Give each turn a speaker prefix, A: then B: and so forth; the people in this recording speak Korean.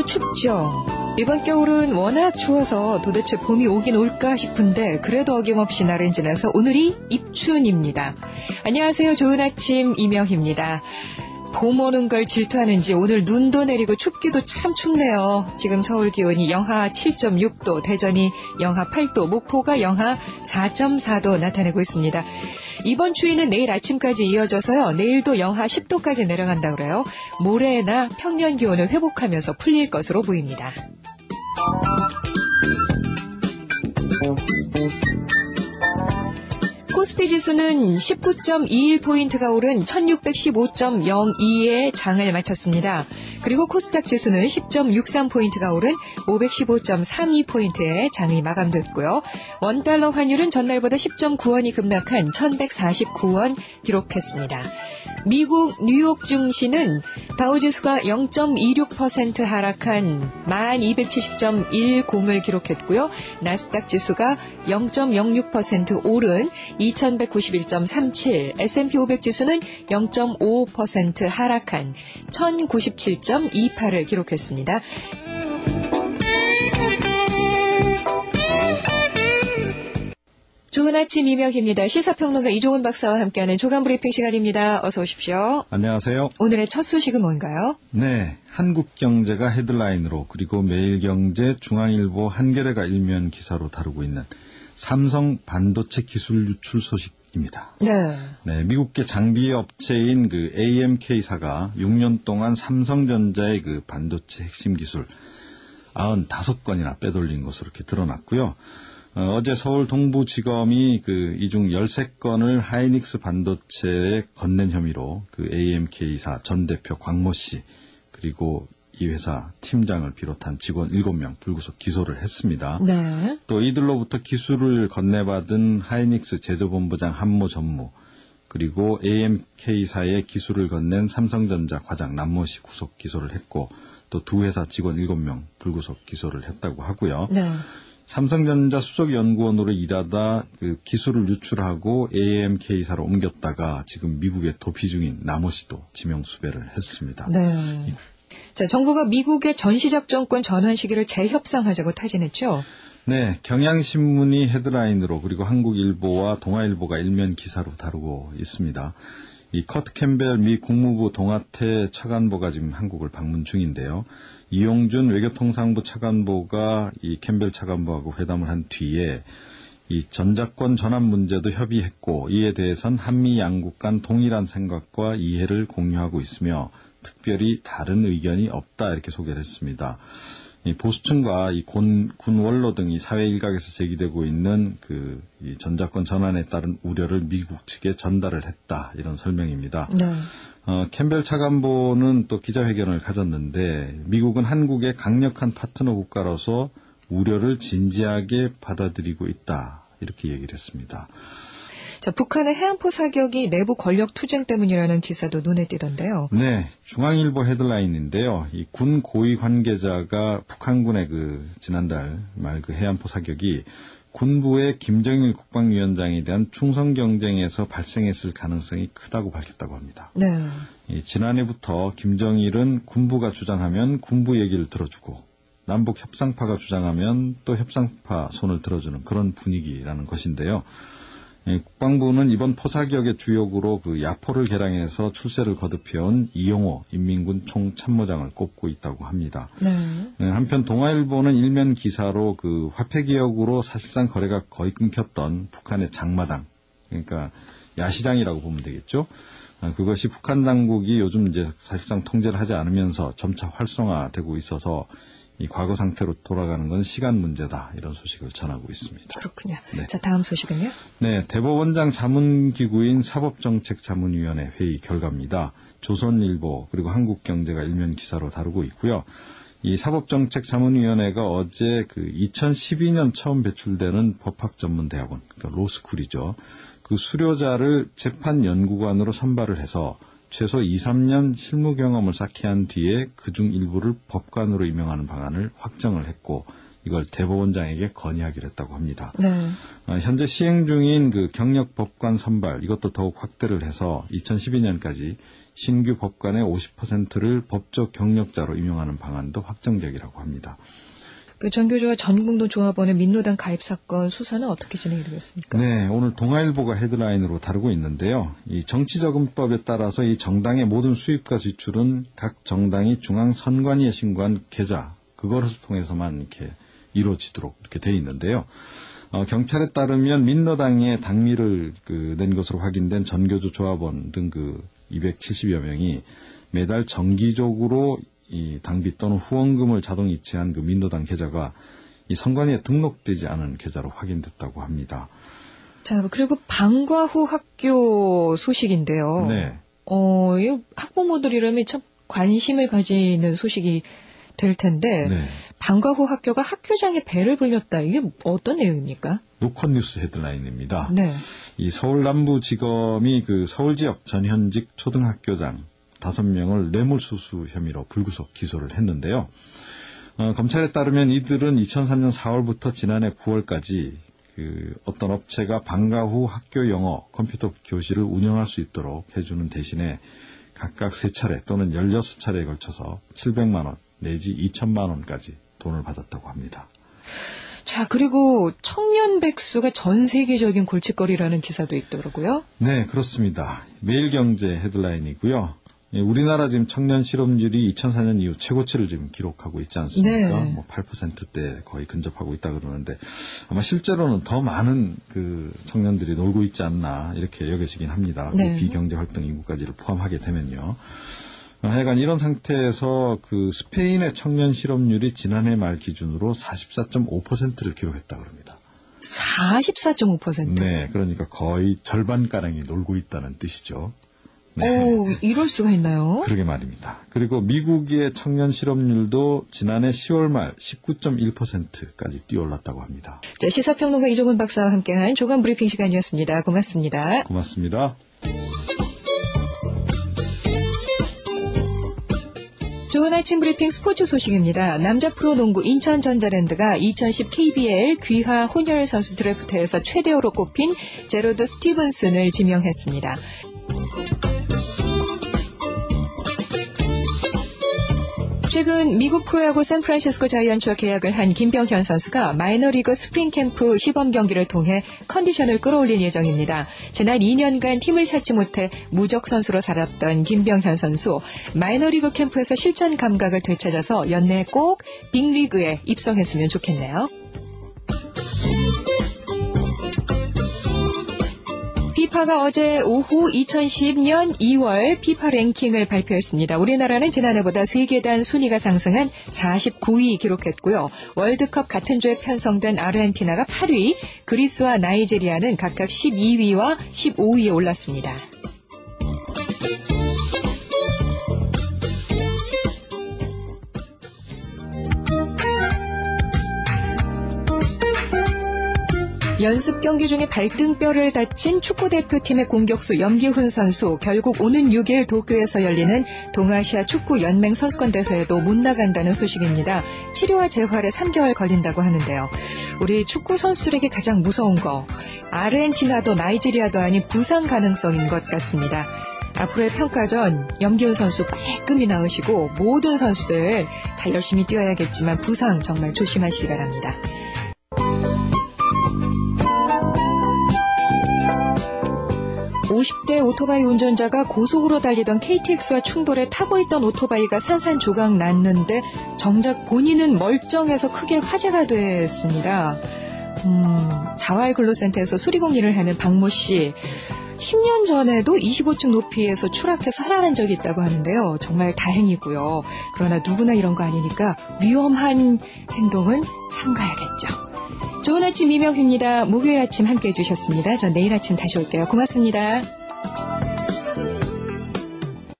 A: 오늘도 춥죠. 이번 겨울은 워낙 추워서 도대체 봄이 오긴 올까 싶은데 그래도 어김없이 날은 지나서 오늘이 입춘입니다. 안녕하세요. 좋은 아침 이명희입니다. 봄 오는 걸 질투하는지 오늘 눈도 내리고 춥기도 참 춥네요. 지금 서울 기온이 영하 7.6도, 대전이 영하 8도, 목포가 영하 4.4도 나타내고 있습니다. 이번 추위는 내일 아침까지 이어져서요. 내일도 영하 10도까지 내려간다고 그래요. 모레나 평년 기온을 회복하면서 풀릴 것으로 보입니다. 코스피 지수는 19.21포인트가 오른 1615.02에 장을 마쳤습니다. 그리고 코스닥 지수는 10.63포인트가 오른 515.32포인트에 장이 마감됐고요. 원달러 환율은 전날보다 10.9원이 급락한 1149원 기록했습니다. 미국 뉴욕 증시는 다우지수가 0.26% 하락한 1270.10을 기록했고요. 나스닥 지수가 0.06% 오른 2191.37, S&P 500 지수는 0.55% 하락한 1097.28을 기록했습니다. 좋은 아침 이명희입니다. 시사평론가 이종훈 박사와 함께하는 조간브리핑 시간입니다. 어서 오십시오.
B: 안녕하세요.
A: 오늘의 첫 소식은 뭔가요?
B: 네, 한국경제가 헤드라인으로 그리고 매일경제, 중앙일보, 한겨레가 일면 기사로 다루고 있는 삼성 반도체 기술 유출 소식입니다. 네, 미국계 장비 업체인 그 AMK사가 6년 동안 삼성전자의 그 반도체 핵심 기술 95건이나 빼돌린 것으로 이렇게 드러났고요. 어제 서울 동부지검이 이중 13건을 하이닉스 반도체에 건넨 혐의로 그 AMK사 전 대표 광모 씨 그리고 이 회사 팀장을 비롯한 직원 7명 불구속 기소를 했습니다.
A: 네.
B: 또 이들로부터 기술을 건네받은 하이닉스 제조본부장 한모 전무 그리고 AMK사의 기술을 건넨 삼성전자 과장 남모 씨 구속 기소를 했고 또 두 회사 직원 7명 불구속 기소를 했다고 하고요.
A: 네.
B: 삼성전자 수석연구원으로 일하다 그 기술을 유출하고 AMK사로 옮겼다가 지금 미국에 도피 중인 남호 씨도 지명수배를 했습니다.
A: 네. 자, 정부가 미국의 전시작전권 전환 시기를 재협상하자고 타진했죠?
B: 네, 경향신문이 헤드라인으로 그리고 한국일보와 동아일보가 일면 기사로 다루고 있습니다. 이 커트 캠벨 미 국무부 동아태 차관보가 지금 한국을 방문 중인데요. 이용준 외교통상부 차관보가 이 캠벨 차관보하고 회담을 한 뒤에 이 전자권 전환 문제도 협의했고 이에 대해선 한미 양국 간 동일한 생각과 이해를 공유하고 있으며 특별히 다른 의견이 없다 이렇게 소개를 했습니다. 이 보수층과 이 군 원로 등이 사회 일각에서 제기되고 있는 이 전자권 전환에 따른 우려를 미국 측에 전달을 했다 이런 설명입니다.
A: 네.
B: 캠벨 차관보는 또 기자회견을 가졌는데 미국은 한국의 강력한 파트너 국가로서 우려를 진지하게 받아들이고 있다 이렇게 얘기를 했습니다.
A: 자, 북한의 해안포 사격이 내부 권력 투쟁 때문이라는 기사도 눈에 띄던데요.
B: 네, 중앙일보 헤드라인인데요. 이 군 고위 관계자가 북한군의 지난달 말 해안포 사격이 군부의 김정일 국방위원장에 대한 충성 경쟁에서 발생했을 가능성이 크다고 밝혔다고 합니다.
A: 네.
B: 지난해부터 김정일은 군부가 주장하면 군부 얘기를 들어주고 남북 협상파가 주장하면 또 협상파 손을 들어주는 그런 분위기라는 것인데요. 국방부는 이번 포사격의 주역으로 야포를 개량해서 출세를 거듭해온 이용호 인민군 총참모장을 꼽고 있다고 합니다.
A: 네.
B: 한편 동아일보는 일면 기사로 화폐개혁으로 사실상 거래가 거의 끊겼던 북한의 장마당, 그러니까 야시장이라고 보면 되겠죠. 그것이 북한 당국이 요즘 이제 사실상 통제를 하지 않으면서 점차 활성화되고 있어서 이 과거 상태로 돌아가는 건 시간 문제다 이런 소식을 전하고 있습니다.
A: 그렇군요.
B: 네.
A: 자, 다음 소식은요?
B: 네, 대법원장 자문기구인 사법정책자문위원회 회의 결과입니다. 조선일보 그리고 한국경제가 일면 기사로 다루고 있고요. 이 사법정책자문위원회가 어제 2012년 처음 배출되는 법학전문대학원, 그러니까 로스쿨이죠. 그 수료자를 재판연구관으로 선발을 해서 최소 2, 3년 실무 경험을 쌓게 한 뒤에 그중 일부를 법관으로 임명하는 방안을 확정을 했고 이걸 대법원장에게 건의하기로 했다고 합니다.
A: 네.
B: 현재 시행 중인 경력 법관 선발 이것도 더욱 확대를 해서 2012년까지 신규 법관의 50%를 법적 경력자로 임용하는 방안도 확정적이라고 합니다.
A: 그 전교조와 전국노조합원의 민노당 가입 사건 수사는 어떻게 진행이 되겠습니까?
B: 네, 오늘 동아일보가 헤드라인으로 다루고 있는데요. 이 정치자금법에 따라서 이 정당의 모든 수입과 지출은 각 정당이 중앙선관위에 신고한 계좌, 그거를 통해서만 이렇게 이루어지도록 이렇게 돼 있는데요. 경찰에 따르면 민노당의 당미를 낸 것으로 확인된 전교조 조합원 등 270여 명이 매달 정기적으로 이 당비 또는 후원금을 자동 이체한 민노당 계좌가 이 선관위에 등록되지 않은 계좌로 확인됐다고 합니다.
A: 자, 그리고 방과 후 학교 소식인데요.
B: 네.
A: 이 학부모들이라면 참 관심을 가지는 소식이 될 텐데,
B: 네.
A: 방과 후 학교가 학교장에 배를 불렸다. 이게 어떤 내용입니까?
B: 노컷뉴스 헤드라인입니다.
A: 네.
B: 이 서울 남부지검이 서울 지역 전현직 초등학교장 5명을 뇌물수수 혐의로 불구속 기소를 했는데요. 검찰에 따르면 이들은 2003년 4월부터 지난해 9월까지 어떤 업체가 방과 후 학교 영어 컴퓨터 교실을 운영할 수 있도록 해주는 대신에 각각 3차례 또는 16차례에 걸쳐서 700만 원 내지 2천만 원까지 돈을 받았다고 합니다.
A: 자, 그리고 청년 백수가 전 세계적인 골칫거리라는 기사도 있더라고요.
B: 네, 그렇습니다. 매일경제 헤드라인이고요. 우리나라 지금 청년 실업률이 2004년 이후 최고치를 지금 기록하고 있지 않습니까?
A: 네.
B: 8%대 거의 근접하고 있다 그러는데 아마 실제로는 더 많은 청년들이 놀고 있지 않나 이렇게 여겨지긴 합니다.
A: 네.
B: 비경제 활동 인구까지를 포함하게 되면요. 하여간 이런 상태에서 스페인의 청년 실업률이 지난해 말 기준으로 44.5%를 기록했다 그럽니다.
A: 44.5%?
B: 네, 그러니까 거의 절반가량이 놀고 있다는 뜻이죠. 네.
A: 이럴 수가 있나요?
B: 그러게 말입니다. 그리고 미국의 청년 실업률도 지난해 10월 말 19.1%까지 뛰어올랐다고 합니다.
A: 자, 시사평론가 이종훈 박사와 함께한 조간 브리핑 시간이었습니다. 고맙습니다.
B: 고맙습니다.
A: 좋은 아침 브리핑 스포츠 소식입니다. 남자 프로농구 인천전자랜드가 2010 KBL 귀화 혼혈 선수 드래프트에서 최대어로 꼽힌 제로드 스티븐슨을 지명했습니다. 최근 미국 프로야구 샌프란시스코 자이언츠와 계약을 한 김병현 선수가 마이너리그 스프링캠프 시범 경기를 통해 컨디션을 끌어올릴 예정입니다. 지난 2년간 팀을 찾지 못해 무적 선수로 살았던 김병현 선수, 마이너리그 캠프에서 실전 감각을 되찾아서 연내에 꼭 빅리그에 입성했으면 좋겠네요. 피파가 어제 오후 2010년 2월 피파 랭킹을 발표했습니다. 우리나라는 지난해보다 3계단 순위가 상승한 49위 기록했고요. 월드컵 같은 주에 편성된 아르헨티나가 8위, 그리스와 나이지리아는 각각 12위와 15위에 올랐습니다. 연습 경기 중에 발등뼈를 다친 축구대표팀의 공격수 염기훈 선수, 결국 오는 6일 도쿄에서 열리는 동아시아 축구연맹 선수권대회에도 못 나간다는 소식입니다. 치료와 재활에 3개월 걸린다고 하는데요. 우리 축구 선수들에게 가장 무서운 거, 아르헨티나도 나이지리아도 아닌 부상 가능성인 것 같습니다. 앞으로의 평가전 염기훈 선수 빨끔히 나으시고 모든 선수들 다 열심히 뛰어야겠지만 부상 정말 조심하시기 바랍니다. 50대 오토바이 운전자가 고속으로 달리던 KTX와 충돌해 타고 있던 오토바이가 산산조각 났는데 정작 본인은 멀쩡해서 크게 화제가 됐습니다. 자활근로센터에서 수리공 일을 하는 박모 씨. 10년 전에도 25층 높이에서 추락해서 살아난 적이 있다고 하는데요. 정말 다행이고요. 그러나 누구나 이런 거 아니니까 위험한 행동은 삼가야겠죠. 좋은 아침 이명희입니다. 목요일 아침 함께해 주셨습니다. 전 내일 아침 다시 올게요. 고맙습니다.